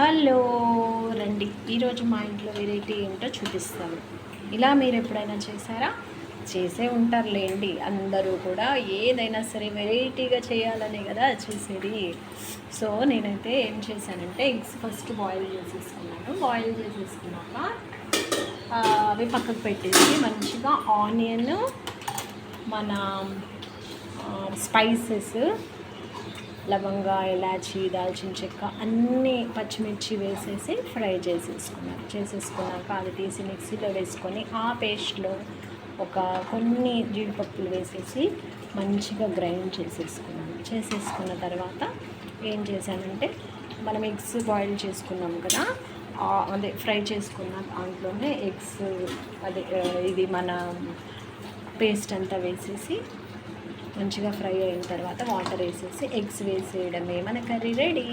Hello రండి, ఈరోజు మా ఇంట్లో వెరైటీ ఏంటో చూపిస్తాను. ఇలా మీరు ఎప్పుడైనా చేశారా? చేసే ఉంటారులేండి. అందరూ కూడా ఏదైనా సరే వెరైటీగా చేయాలనే కదా చేసేది. సో నేనైతే ఏం చేశానంటే ఎగ్స్ ఫస్ట్ బాయిల్ చేసేసుకున్నాను. బాయిల్ చేసేసుకున్నాక అవి పక్కకు పెట్టేసి మంచిగా ఆనియన్, మన స్పైసెస్, లవంగా, ఇలాచీ, దాల్చిన చెక్క అన్నీ పచ్చిమిర్చి వేసేసి ఫ్రై చేసేసుకున్నాక అది తీసి మిక్సీలో వేసుకొని ఆ పేస్ట్లో కొన్ని జీడిపప్పులు వేసేసి మంచిగా గ్రైండ్ చేసేసుకున్న తర్వాత ఏం చేశానంటే మనం ఎగ్స్ బాయిల్ చేసుకున్నాం కదా, అదే ఫ్రై చేసుకున్న దాంట్లోనే ఎగ్స్ ఇది మన పేస్ట్ అంతా వేసేసి మంచిగా ఫ్రై అయిన తర్వాత వాటర్ వేసేసి ఎగ్స్ వేసేయడమే మన కర్రీ రెడీ.